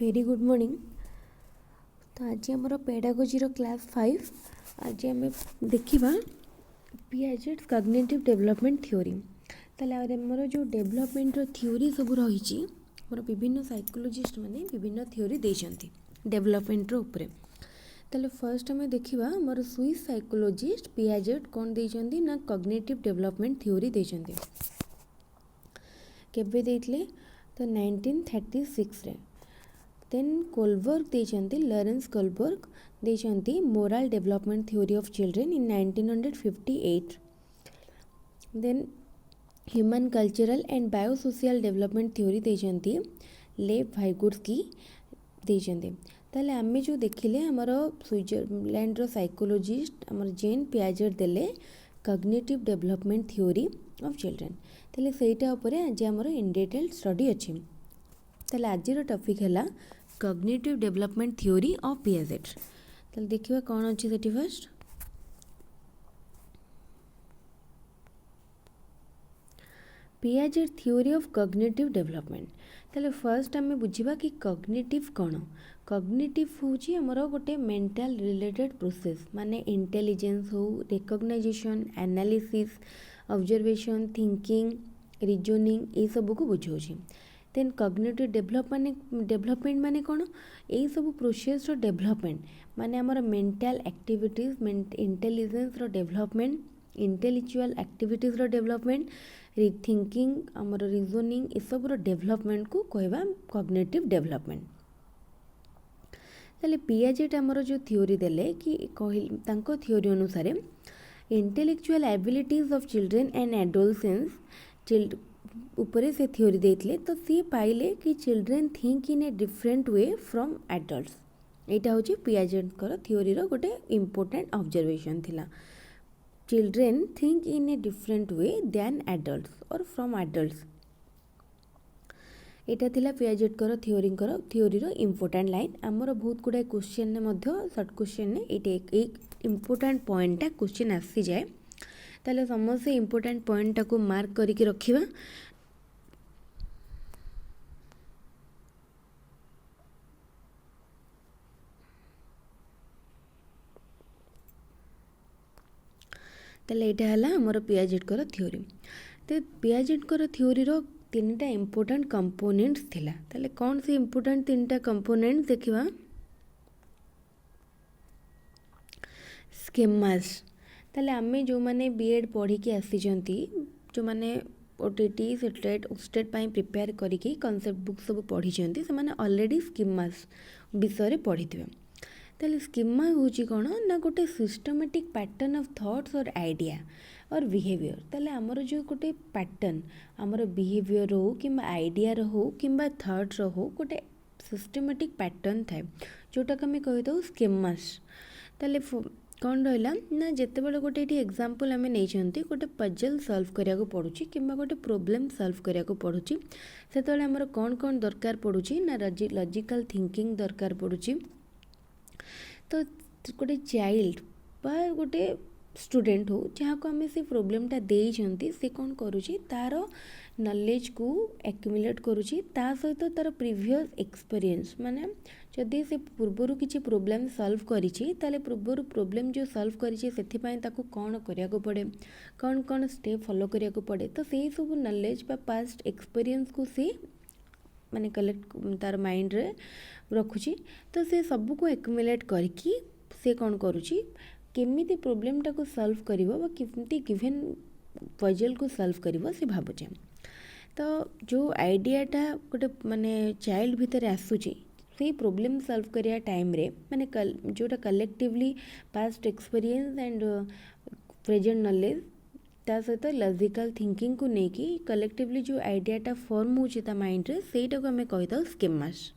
Very good morning. तो आज आम पेडागोजी क्लास 5 आज आम देखा पियाजेट कॉग्निटिव डेवलपमेंट थ्योरी। ताले आमर जो डेवलपमेंट थ्योरी सब रही विभिन्न साइकोलोजिस्ट माने विभिन्न थ्योरी देइछंती डेवलपमेंट उपरे। ताले फर्स्ट आम देखा आमर स्विस साइकोलोजिस्ट पियाजेट कौन देइछंती ना कॉग्निटिव डेवलपमेंट थ्योरी देइछंती। केबे देइतले तो 1936 रे। देन कोलबर्ग देइछंती लॉरेंस कोलबर्ग देइछंती moral development theory of children in 1958। Then human cultural and biosocial development theory देइछंती लेव वाइगोट्स्की देइछंती। ताले आमे जो देखिले हमर स्विट्जरलैंड रो साइकोलॉजिस्ट हमर जेन पियाजेट देले cognitive development theory of children. ताले सेटा ऊपर आज हमर इन डिटेल स्टडी अछि। ताले आज रो टॉपिक हैला cognitive development theory of Piaget. ताले देखिबा कोन अछि सेठी first Piaget theory of cognitive development. ताले फर्स्ट आमे बुझिबा कि कॉग्निटिव कोन। कॉग्निटिव होची हमरो गोटे मेंटल रिलेटेड प्रोसेस माने इंटेलिजेंस हो recognization analysis observation thinking reasoning ए सब को बुझाउची। देन कॉग्निटिव डेवलपमेंट माने कोन ए सब प्रोसेस रो डेवलपमेंट माने हमर मेंटल एक्टिविटीज इंटेलिजेंस रो डेवलपमेंट इंटेलेक्चुअल एक्टिविटीज रो डेवलपमेंट थिंकिंग हमर रीजनिंग ए सब रो डेवलपमेंट को कहबा कॉग्निटिव डेवलपमेंट। ताले पियाजेट हमर जो थ्योरी देले कि तांको थ्योरी अनुसार intellectual abilities of children and adolescence ऊपर से थ्योरी देते तो सी पाइले कि children think in a different way from adults. यहाँ हूँ पियाजेट थ्योरी रो गोटे इम्पोर्टेंट ऑब्जर्वेशन थिला। Children think in a different way than adults और फ्रॉम एडल्ट्स। यहाँ थिला पियाजेट थ्योरी रो इम्पोर्टेंट लाइन। आमर बहुत गुड़ाए क्वेश्चन ने सर्ट क्वेश्चन ने एक इम्पोर्टेंट पॉइंट क्वेश्चन आसी जाए ताले समस्त इम्पोर्टेंट पॉइंट को मार्क करके रखिबा। ताले एटा हला हमर पियाजेट थ्योरी। तो पियाजेट थ्योरी रो तीनटा इम्पोर्टेंट कंपोनेंट्स थिला। ताले कौन से इम्पोर्टेंट तीनटा कंपोनेंट्स देखिबा। स्कीमास ताले आमे जो माने बीएड पढ़ी के आसी जंती जो माने ओटीटी स्टेट पाई प्रिपेयर करिके कांसेप्ट बुक सब पढ़ी जंती से माने ऑलरेडी स्कीमास विषय रे पढ़िथिबे। ताले स्कीमा होची कोन ना गोटे सिस्टमैटिक पैटर्न ऑफ थॉट्स और आइडिया और बिहेवियर। ताले हमर जो गोटे पैटर्न हमर बिहेवियर हो किंबा आइडिया हो किंबा थॉट्स हो गोटे सिस्टमैटिक पैटर्न थाए जोटा के हमें कहि दो स्कीमास। ताले कौन रहा ना जिते बड़े गोटे एग्जांपल आम नहीं गोटे पजल सॉल्व करिया को पड़ुची किंबा गोटे प्रॉब्लम सॉल्व करिया को पड़ुची से आमर कौन कौन दरकार पड़ुची ना लॉजिकल थिंकिंग दरकार पड़ुची। तो गोटे चाइल्ड बा गोटे स्टूडेंट हो जहाँ को आम से प्रोब्लेमटा देइछंती से कौन करुची तार नॉलेज को एक्युमुलेट करुची ता सहित तार प्रीवियस एक्सपीरियंस माने जदि से पूर्वर किसी प्रोब्लेम सॉल्व करिछि ताले पूर्वर प्रोब्लेम जो सॉल्व करिछि सेथि पय ताको कौन करिया को पड़े कौन कौन स्टेप फॉलो करिया को पड़े तो से सब नॉलेज बा पास्ट एक्सपीरियंस को से माने कलेक्ट तार माइंड रे रखुची। तो से सब को एक्युमुलेट करके से कौन करुची केमिति प्रोब्लेम टाको सॉल्व करिवो बा केमिति गिवन पजल को सॉल्व करिवो से भाबुचे। तो जो आइडियाटा गोटे माने चाइल्ड भितर आसुची से प्रॉब्लम सॉल्व करिया टाइम रे माने जोटा collectively past experience and present knowledge ता सहित लॉजिकल थिंकिंग को लेकिन कलेक्टिवली जो आइडियाटा फॉर्म होची ता माइंड रे सेटा को हमें कहि दो स्कीमास।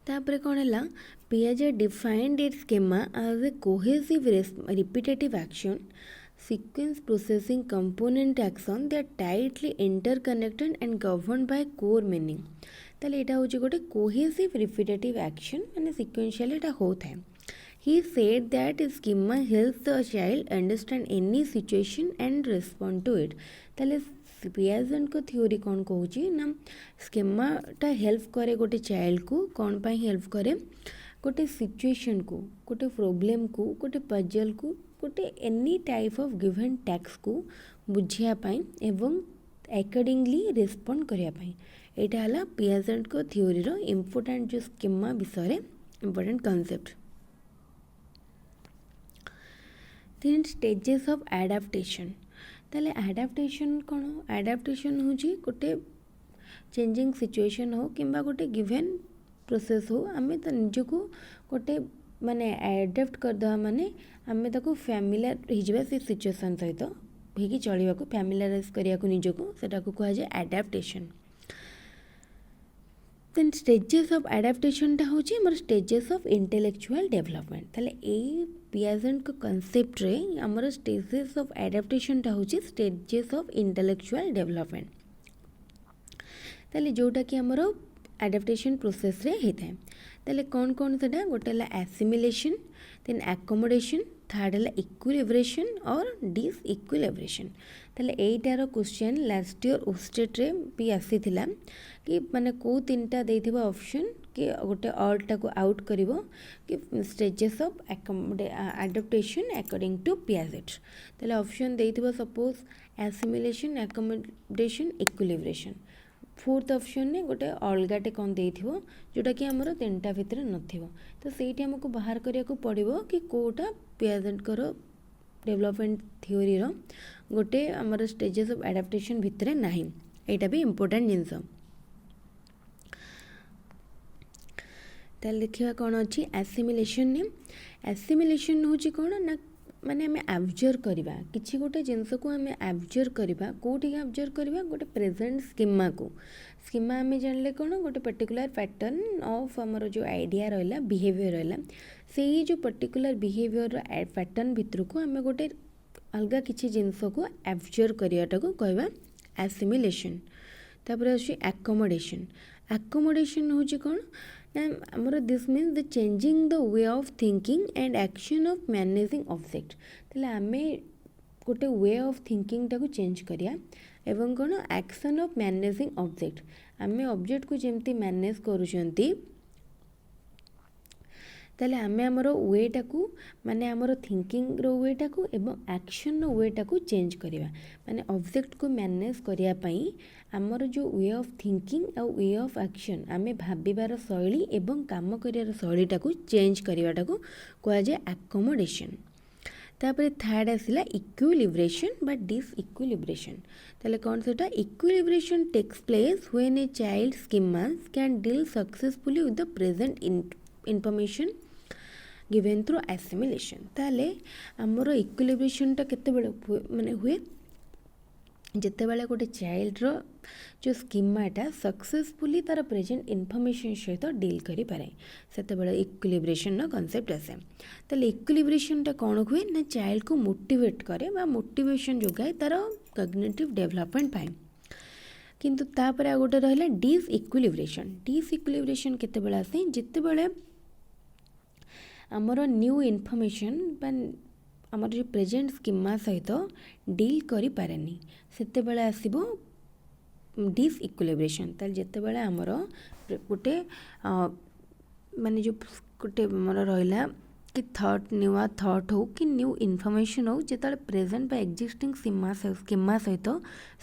तापरे कौन है Piaget defined it schema as a cohesive repetitive action sequence processing component action they are tightly interconnected and governed by core meaning। ताले एटा होची गोटे cohesive repetitive action माने sequential एटा होता है। He said that schema helps the child understand any situation and respond to it। ताले पियाजेंट को theory कौन कहूची ना स्कीमाटा हेल्प करे गोटे चाइल्ड को कौन पाई हेल्प करे गोटे सिचुएशन को गोटे प्रोब्लेम को गोटे पजल को गोटे any type of given tax को बुझिया पाई एवं अकॉर्डिंगली रिस्पोंड करिया पाई। एटा हला पियाजेंट को थ्योरी रो इम्पोर्टेंट जो स्कीमा विषय रे इम्पोर्टेंट कांसेप्ट। तीन स्टेजेस ऑफ एडाप्टेशन। ताले एडाप्टेशन कौन एडाप्टेशन हूँ गोटे चेंजिंग सिचुएशन हो किंबा गोटे गिवन प्रोसेस हो आम निजको गोटे माने एडाप्ट करदे माने आम ताको फैमिलियर हो से सिचुएशन सहित होगी चलवा को फैमिलियराइज करिया को निजको सेटा को कहा जाए adaptation. Then stages of adaptation टा होची हमर स्टेजेस ऑफ इंटेलेक्चुअल डेवलपमेंट। ताले ए पियाजेंट को कांसेप्ट रे हमर स्टेजेस ऑफ एडाप्टेशन टा होची स्टेजेस ऑफ इंटेलेक्चुअल डेवलपमेंट। ताले जोटा कि हमर एडाप्टेशन प्रोसेस रे हेता है। ताले कौन कौन सेटा गोटे ला एसिमिलेशन देन एकोमोडेशन थर्ड है इक्विलिब्रेशन और डिस इक्विलिब्रेशन। ताले एटार क्वेश्चन लास्ट ईयर ओस्टेट रे भी आसी थिला कि माने को तीनटा देथिबा ऑप्शन कि गोटे ऑल्टा को आउट करिवो कि stages of adaptation according to Piaget. ताले ऑप्शन देथिबा suppose assimilation accommodation equilibration. Fourth option ने गोटे अलगाटे कौन देथिबो जोटा कि हमर तीनटा भितर नथिबो तो सेठी हमको बाहर करिया को पड़िबो कि कोटा पियाजेंट करो डेवलपमेंट थ्योरी रो गोटे हमर स्टेजेस ऑफ एडाप्टेशन भितर नाही। एटा भी इम्पोर्टेंट जिनस। ताल देखिया कौन अच्छी एसिमिलेशन ने एसिमिलेशन होची कौन ना माने हमें एब्जर्व करवा किसी गोटे जिनस को हमें एब्जर्व करवा कोठी एब्जर्व करवा गोटे प्रेजेंट स्कीमा को स्कीमा हमें जानले कौन गोटे पर्टिकुलर पैटर्न ऑफ हमर जो आइडिया रहला बिहेवियर रहला से जो पर्टिकुलर बिहेवियर पैटर्न भितर को हमें गोटे अलगा किसी जिनस को एब्जर्व करवाटा को कहवा एसिमिलेशन। तापर अछि एकोमोडेशन। एकोमोडेशन होची कौन आमर this means the changing the way of thinking and action of managing object. ताले आमे गोटे वे ऑफ थिंकिंग टाको चेंज करिया एवं कौन एक्शन ऑफ मैनेजिंग ऑब्जेक्ट आमे ऑब्जेक्ट को जेमती मैनेज करूछंती ताले आमे हमरो वे टाको माने हमरो थिंकिंग रो वे टाको एवं एक्शन रो वे टाको चेंज करिवा माने ऑब्जेक्ट को मैनेज करिया पई हमर जो वे ऑफ थिंकिंग और वे ऑफ एक्शन आमे भाबिबार शैली एवं काम करियार शैली टाको चेंज करिवाटा को कहा जाय एकोमोडेशन। तापर थर्ड आसिला इक्विलिब्रेशन बा डिस इक्विलिब्रेशन। ताले कौन सेटा equilibration takes place when a child schemas can deal successfully with the present information given through assimilation. ताले हमर इक्विलिब्रेशन टा केते बेले माने हुए जिते बेले गोटे चाइल्ड रो जो स्कीमाटा सक्सेसफुली तार प्रेजेंट इनफॉरमेशन सहित डील करि पारे सेते बेले इक्विलिब्रेशन नो कांसेप्ट आसे। ताले इक्विलिब्रेशन टा कोन हुए ना चाइल्ड को मोटिवेट करे बा मोटिवेशन जोगाए तार कॉग्निटिव डेवलपमेंट पाए। किंतु तापर आ गोटे रहला डिस इक्विलिब्रेशन। डिस इक्विलिब्रेशन केते बेले आसे जिते बेले हमर न्यू इनफॉरमेशन बा आमर जो प्रेजेंट स्कीमा सहित डील करि पारेनी सेते बेले आसीबो डिस इक्विलिब्रेशन। ताल जेते बेले हमर गोटे माने जो गोटे मोर रहला कि थॉट न्यू थॉट हो कि न्यू इनफॉरमेशन हो जेते प्रेजेंट बा एक्जिस्टिंग स्कीमा सहित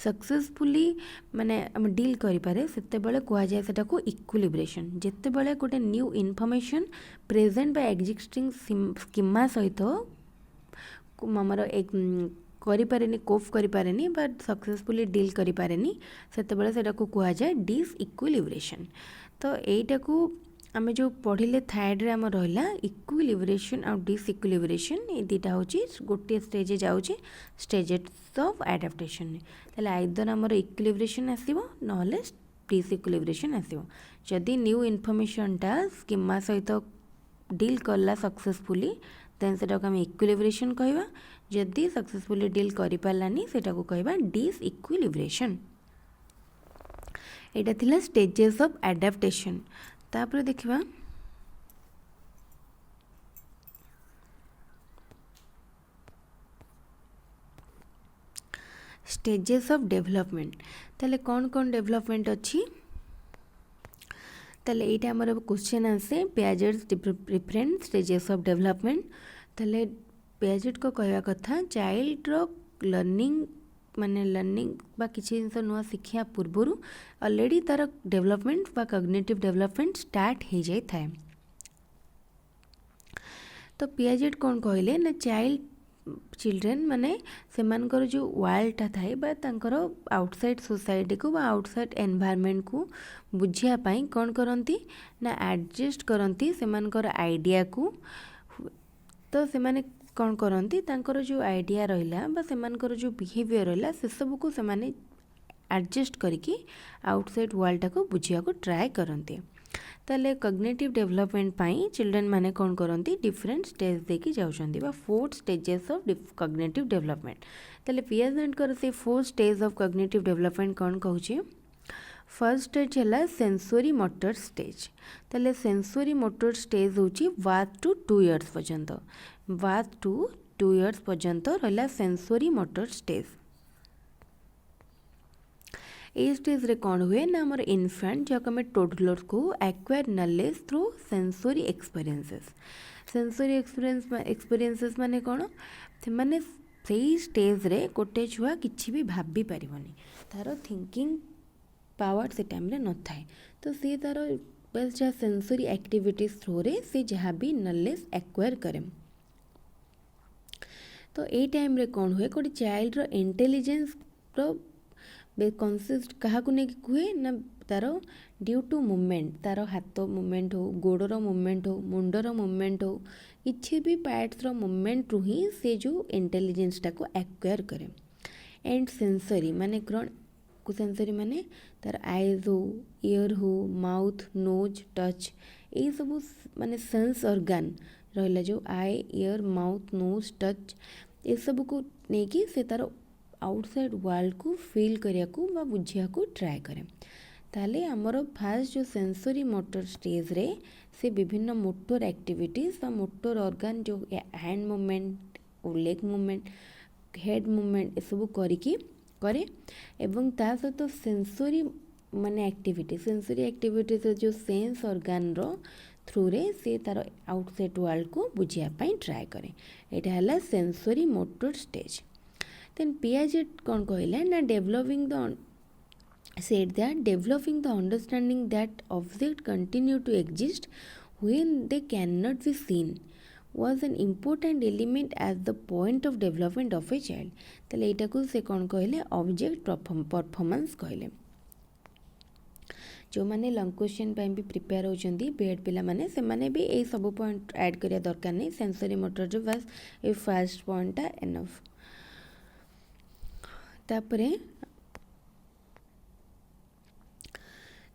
सक्सेसफुली माने हम डील करि पारे सेते बेले कहा जाय सेटा को इक्विलिब्रेशन। जेते बेले गोटे न्यू इनफॉरमेशन प्रेजेंट बा एक्जिस्टिंग स्कीमा सहित हमर एक करिपारेनी कोफ करिपारेनी बट सक्सेसफुली डील करिपारेनी सेते बेले सेटा को कहा जाय डिस इक्विलिब्रेशन। तो एटा को आमे जो पढ़िले थर्ड रे हम रहला इक्विलिब्रेशन और डिस इक्विलिब्रेशन ए दुटा होची गोटे स्टेज जाउची स्टेजेस ऑफ एडाप्टेशन। ताले आइदर हमर इक्विलिब्रेशन आसीबो नहले डिस इक्विलिब्रेशन आसीबो। जदि न्यू इनफॉरमेशन टा स्कीमा सहित डील करला सक्सेसफुली देन सेटा को हम इक्विलिब्रेशन कहवा जदि सक्सेसफुली डील करि पालानी सेटा को कहवा डिस इक्विलिब्रेशन। एटा थिला स्टेजेस ऑफ एडाप्टेशन। तापर देखिबा स्टेजेस ऑफ डेवलपमेंट। ताले कौन कौन डेवलपमेंट अच्छी ताले एटा हमर क्वेश्चन आसे Piaget's different stages of development. ताले पियाजेट को कहवा कथा चाइल्ड रो लर्निंग माने लर्निंग बा किसी जिनस नुआ शिक्षा पूर्वर ऑलरेडी तार डेवलपमेंट बा कॉग्निटिव डेवलपमेंट स्टार्ट हो जाए थाए। तो पियाजेट कौन कहले ना चिल्ड्रेन माने सेमानकर जो वर्ल्डटा थाए बा तांकर आउटसाइड सोसाइटी को बा आउटसाइड एनवायरनमेंट को बुझिया पाई कौन करती ना एडजस्ट करती सेमानकर आइडिया को। तो सेमाने कौन करती तांकर जो आइडिया रहिला बा सेमानकर जो बिहेवियर रहिला से सब को सेमाने एडजस्ट करके आउटसाइड वर्ल्डटा को बुझिया को ट्राए करते। ताले कॉग्निटिव डेवलपमेंट पाई चिल्ड्रेन माने कौन करती डिफरेंट स्टेज देकी जाउछंती बा 4 स्टेजेस ऑफ कॉग्निटिव डेवलपमेंट। ताले पियाजेट कर से 4 स्टेज ऑफ कॉग्निटिव डेवलपमेंट कौन कहूचे। फर्स्ट स्टेज है सेंसोरी मोटर स्टेज। ताले सेंसोरी मोटर स्टेज होची 1 to 2 इयर्स पर्यंत 1 to 2 इयर्स पर्यंत रहा सेंसोरी मोटर स्टेज। ये स्टेज रे कौन हुए ना हमारे इनफेंट जो आम टोडलर को acquire knowledge through sensory experiences. Sensory experiences माने कौन से माने सही स्टेज रे गोटे छुआ किछि भी भाबी पारिबनी तार थिंकिंग पावर से टाइम रे न थाए। तो सी तार बस जहाँ सेंसोरी एक्टिविटीज थ्रू रे से जहाँ भी नॉलेज एक्वायर करे। तो ये टाइम रे कौन हुए गोटे चाइल्ड रो इंटेलिजेंस रो कनसिस्ट क्या हुए ना तार ड्यू टू मूवमेंट तार हाथ मूवमेंट हो गोड़र मूवमेंट हो मुंडर मूवमेंट हो किसी भी पार्ट्स रो मूवमेंट रू ही से जो इंटेलिजेंसटा को एक्वायर करे। एंड सेंसरी माने कौन सेंसरी माने तार आईज हो ईयर हो माउथ नोज टच ये सब माने सेंस ऑर्गन रहा जो eye ear mouth knows touch ये सब को लेकिन से तार आउटसाइड वर्ल्ड को फील करिया को बा बुझिया को ट्राए करे। ताले हमर फास्ट जो सेंसरी मोटर स्टेज रे से विभिन्न मोटर एक्टिविटीज बा मोटर ऑर्गन जो hand movement leg movement head movement सब करिकी करे एवं ता सहित सेंसरी माने एक्टिविटीज जो सेंस ऑर्गन रो थ्रू रे से तार आउटसाइड वर्ल्ड को बुझिया पाई ट्राए करे। एटा हला sensory motor stage. Then Piaget कौन कहला ना said that developing the understanding that objects continue to exist when they cannot be seen was an important element at the point of development of a child। ताले एटा को से कौन कहले object performance कहले। जो माने लॉन्ग क्वेश्चन भी prepare होचंदी BEd पिला माने से माने भी ए सब पॉइंट ऐड करिया दरकार नहीं सेंसरी मोटर जो बस ए फर्स्ट पॉइंटटा एनफ। तापरे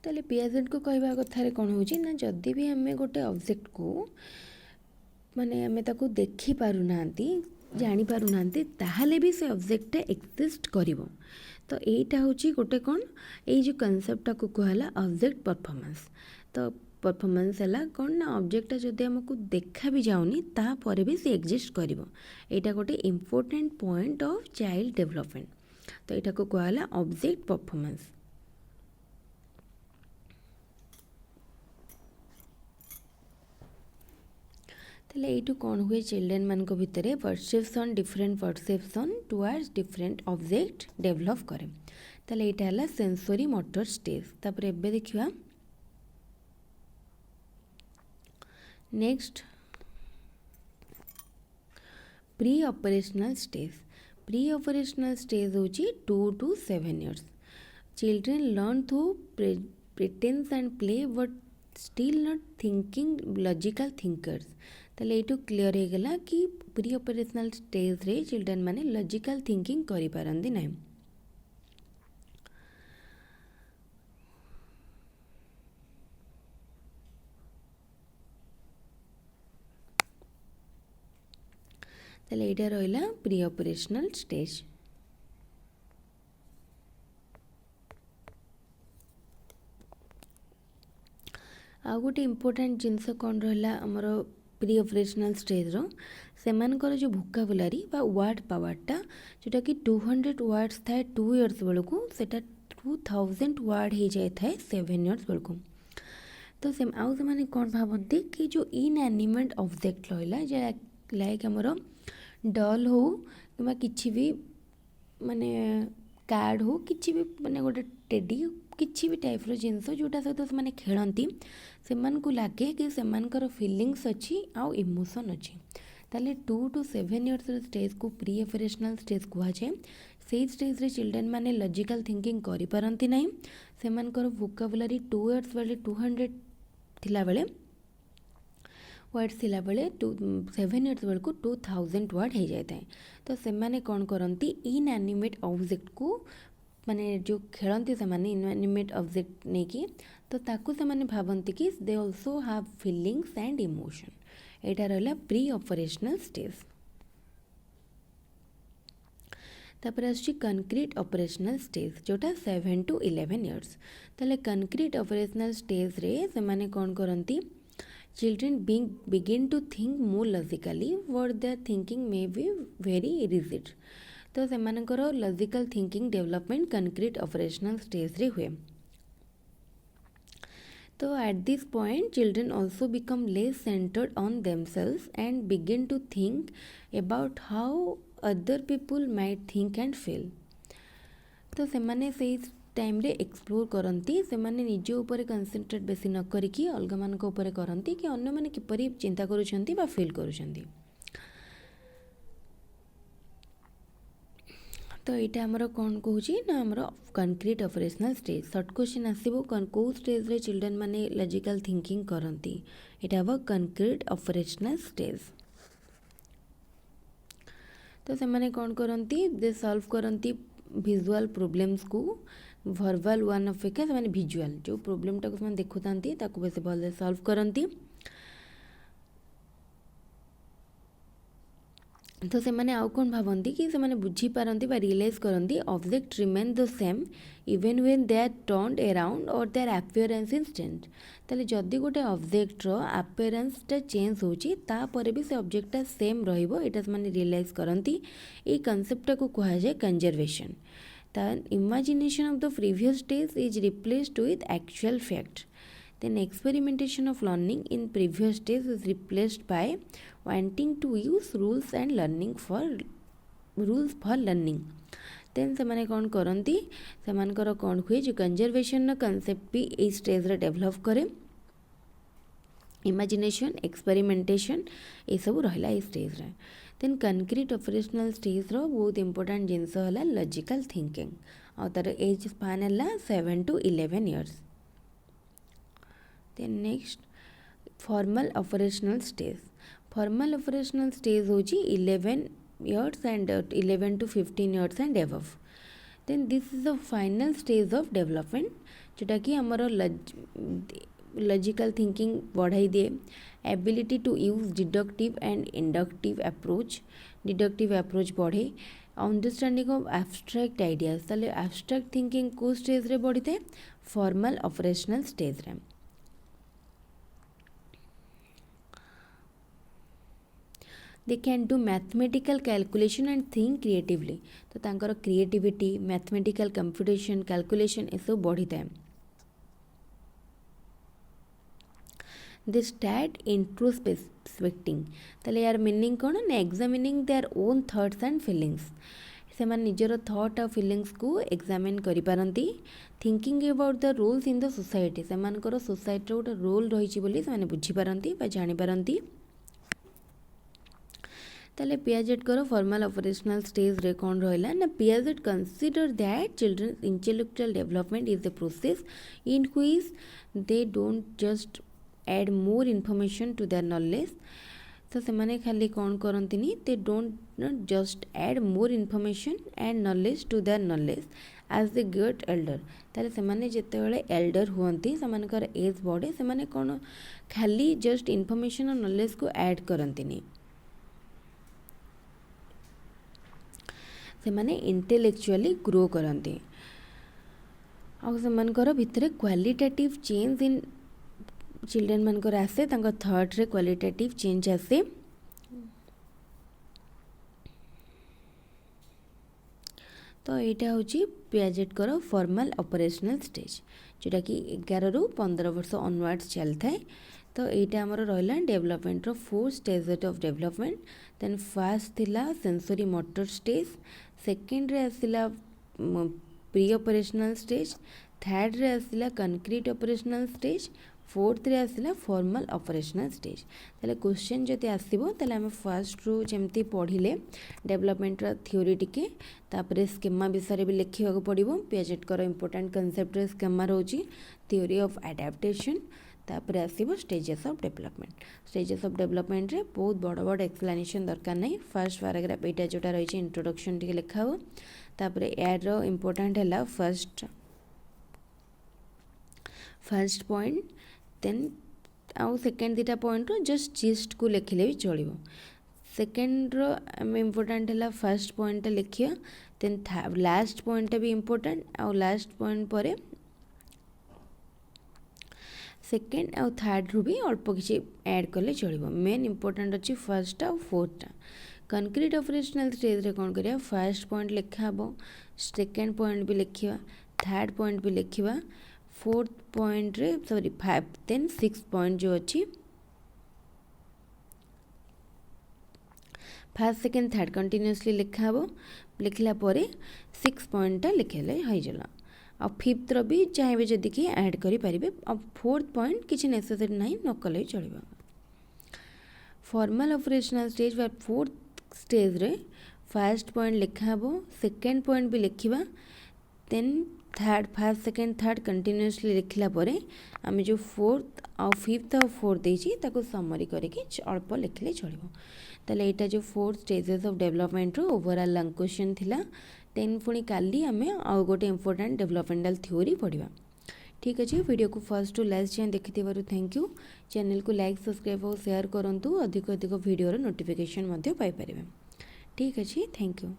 ताले पियाजेट को कहवा कथारे कौन होची ना जदि भी हमें गोटे ऑब्जेक्ट को माने हमें ताको देखि पारु नांती जानी पारु नांती ताहाले भी से ऑब्जेक्टटा एक्जिस्ट करिवो। तो एटा होची गोटे कौन ए जो कांसेप्टटा को कहला ऑब्जेक्ट परफॉर्मेंस। तो परफॉर्मेंस है कौन ना ऑब्जेक्टटा जदि हमको देखा भी जाऊनी ता परे भी से एक्जिस्ट करिवो। एटा गोटे important point of child development. तो यहाँ को कहला ऑब्जेक्ट परफॉर्मेंस। ताले एटू कौन हुए चिल्ड्रेन मान को भितरे perception different perception towards different object develop करे। ताले एटा हला सेंसरी मोटर स्टेज। तापर एबे देखिबा next pre operational stage. Pre operational stage होची 2 to 7 years। Children learn through pretence and play but still not thinking logical thinkers. ताले एटू clear हो गला कि प्री ऑपरेशनल स्टेज रे चिल्ड्रेन माने लॉजिकल थिंकिंग करि पारंदी नाही। ताले एटा रहिला प्री ऑपरेशनल स्टेज। आ गोटे इम्पोर्टेंट जिनस कौन रहा आमर प्री ऑपरेशनल स्टेज सेमानकर जो भोकाबुलारी बा वर्ड पावरटा जोटा कि 200 वर्ड्स थाए 2 इयर्स बेलू सेटा 2000 वर्ड हो जाए थाए 7 इयर्स बेलू। तो से आउ से माने कौन भावती कि जो इनएनिमेट ऑब्जेक्ट रहा लाइक आमर डल हो कि किसी भी माने कार्ड हो किसी भी माने गोटे टेडी किसी भी टाइप्र जिनस जोटा सहित से खेलती से लगे कि से फिलिंग्स अच्छी आउ इमोशन अच्छी ताले 2 to 7 इयर्स स्टेज को प्री ऑपरेशनल स्टेज कहुए। से स्टेज रे चिल्ड्रेन माने लॉजिकल थिंकिंग करि पारंती नहीं सेमानकर वोकाबुलारी 2 इयर्स बेले 200 थिला बेले वर्ड्स थिला बेले 7 इयर्स बेलू 2000 वर्ड हो जाए थाए। तो से माने कौन करती इनएनिमेट ऑब्जेक्ट को माने जो खेलती से माने इनएनिमेट ऑब्जेक्ट नहीं कि तो ताकू से माने भावती कि they also have feelings and emotion. एटा रहा प्री ऑपरेशनल स्टेज। तापर आसुची कंक्रीट ऑपरेशनल स्टेज जोटा 7 to 11 इयर्स। ताले कंक्रीट ऑपरेशनल स्टेज रे से माने कौन करती children begin to think more logically what they are thinking may be very rigid. तो से logical thinking development concrete operational stage रे हुए। तो at this point children also become less centred on themselves and begin to think about how other people might think and feel. तो से time रे explore करती से निज ऊपर कंसंट्रेट बेसी न करिकी अलग मानक ऊपर करती कि अन्य माने किपरि चिंता करुछंती बा फील करुछंती। तो यहाँ आमर कौन कहूँ ना आमर concrete operational stage. Shirt question आसो कौ स्टेज रे चिल्ड्रेन माने लॉजिकल थिंकिंग करती यहाँ हम कंक्रीट ऑपरेशनल स्टेज। तो से माने कौन करती दे सॉल्व करती विजुअल प्रॉब्लम्स को वर्बल वन अपेक्षा से विजुअल जो प्रॉब्लम टाक से देखुता बेस भल सॉल्व करती। तो से माने आउ कौन भावती कि से बुझीपारती रियलाइज करती object remain the same even when they are turned around और देयर अपीयरेंस इज चेंज। ताले जदि गोटे ऑब्जेक्टर अपीयरेंसटा चेंज होची तापर भी से ऑब्जेक्टटा सेम रहिबो एटा से माने रियलाइज करती। ए कॉन्सेप्ट को कहा जाए conservation. The imagination of the previous stage is replaced with actual fact. Then experimentation of learning in previous stage is replaced by wanting to use rules for learning. Then से कौन करती से कौन हुए जो कंजर्वेशन कंसेप्ट भी इस stage रे डेवलप करे। इमेजिनेशन एक्सपेरिमेंटेशन ये सब रहा इस स्टेज रे। देन कंक्रीट ऑपरेशनल स्टेज रो बहुत इंपोर्टेंट जिनस है लॉजिकल थिंकिंग और तार एज स्पान है 7 to 11 years. Then next formal operational stage. Formal operational stage होची 11 years and 11 to 15 years and above. Then this is the final stage of development जोटा कि हमारा logical thinking बढ़ाई दिए। Ability to use deductive and inductive approach deductive approach बढ़े। Understanding of abstract ideas ताले abstract thinking को stage रे बढ़ी थे फॉर्मल ऑपरेशनल स्टेज रे। They can do mathematical calculation and think creatively. तो तांकर क्रिएटिविटी मैथमेटिकल कंप्यूटेशन कैलकुलेशन ये सब बढ़ी थाए। दे स्टार्ट इंट्रोस्पेक्टिंग ताले यार मीनिंग कौन ना examining their own thoughts and feelings. से निजर थॉट और फीलिंग्स को एग्जामिन करि पारंती। Thinking about the roles in the society से सोसाइटी गोटे रोल रही बोली से बुझी पारंती बा जानि पारंती। ताले पियाजेट करो फॉर्मल ऑपरेशनल स्टेज रे कौन रहा ना Piaget consider that children intellectual development is the process in which they don't just add more information to their knowledge. तो से खाली कौन करती they don't just add more information and knowledge to their knowledge as they get elder. ताले से जिते Elder हुअंती से as बढ़े से कौन खाली जस्ट इनफॉरमेशन और नॉलेज को ऐड करती। से माने इंटेलेक्चुअली ग्रो करते आउ से भितर क्वालिटेटिव चेंज इन चिल्ड्रेन मनकर आसे थॉट रे क्वालिटेटिव चेंज आसे तो यहाँ हूँ पियाजेट कर फॉर्मल ऑपरेशनल स्टेज जोटा कि 11 ରୁ 15 वर्ष ऑनवर्ड्स चलता है। तो यहाँ आमर रहा डेवलपमेंट रो 4 stage of development then first थिला सेंसरी मोटर स्टेज सेकेंड रे आसिला प्री ऑपरेशनल स्टेज थर्ड रे आसिला कंक्रीट ऑपरेशनल स्टेज फोर्थ रे आसिला फॉर्मल ऑपरेशनल स्टेज। ताले क्वेश्चन जति आसीबो ताले हम फर्स्ट रू जेमती पढ़िले डेवलपमेंट रो थ्योरी टिके तापरे स्कीमा विषय भी लिखिबा को पड़िबो। पियाजेट कर इंपोर्टेंट कांसेप्ट रे स्कीमा रहउची थ्योरी ऑफ एडाप्टेशन तापरे आसीबो stages of development. Stages of development रे बहुत बड़ बड़ एक्सप्लेनेशन दरकार नहीं। फर्स्ट पैराग्राफ एटा जोटा रही इंट्रोडक्शन टिके लिखा हो तापरे यार रो इंपोर्टेंट हैला फर्स्ट पॉइंट देन आउ सेकेंड दीटा पॉइंट रो जस्ट जिस्ट को लिखिले भी चलिबो। सेकेंड रो इंपोर्टेंट हैला फर्स्ट पॉइंट लिखिया देन लास्ट पॉइंट भी इंपोर्टेंट आउ लास्ट पॉइंट परे सेकेंड आउ थर्ड रू भी अल्प किसी ऐड कले चलिबो। मेन इंपोर्टेंट अच्छी फर्स्ट आउ फोर्थ कंक्रीट ऑपरेशनल स्टेज रे कोन करिया फर्स्ट पॉइंट लिखा हबो सेकेंड पॉइंट भी लिखिबा थर्ड पॉइंट भी लिखिबा फोर्थ पॉइंट रे सॉरी 5 देन 6 पॉइंट जो अच्छी फर्स्ट सेकेंड थर्ड कंटिन्यूअसली लिखा हबो लिखला परे 6 पॉइंट लिखेले होई जला। अब फिफ्थ रो भी चाहे जदि कि ऐड करि परिबे। अब फोर्थ पॉइंट किछि नेसेसरी नहीं न कले चलिबा। फॉर्मल ऑपरेशनल स्टेज व फोर्थ स्टेज रे फर्स्ट पॉइंट लिखा हबो सेकेंड पॉइंट भी लिखिबा then third first second third continuously लिखला परे आमे जो फोर्थ और फिफ्थ और फोर्थ देछि ताको समरी करके अल्प लिखले चलिबो। ताले एटा जो फोर्थ स्टेजेस ऑफ डेवलपमेंट रो ओवरऑल लॉन्ग क्वेश्चन थिला देन पुणी काली आमे आउ गोटे इंपोर्टेंट डेवलपमेंटल थ्योरी पढ़िबा। ठीक अच्छे वीडियो को फर्स्ट टू लास्ट जाए देखि थैंक यू। चैनल को लाइक सब्सक्राइब और शेयर करंतु अधिक अधिक वीडियो रो नोटिफिकेशन मध्य पाई परिबे। ठीक अच्छे थैंक यू।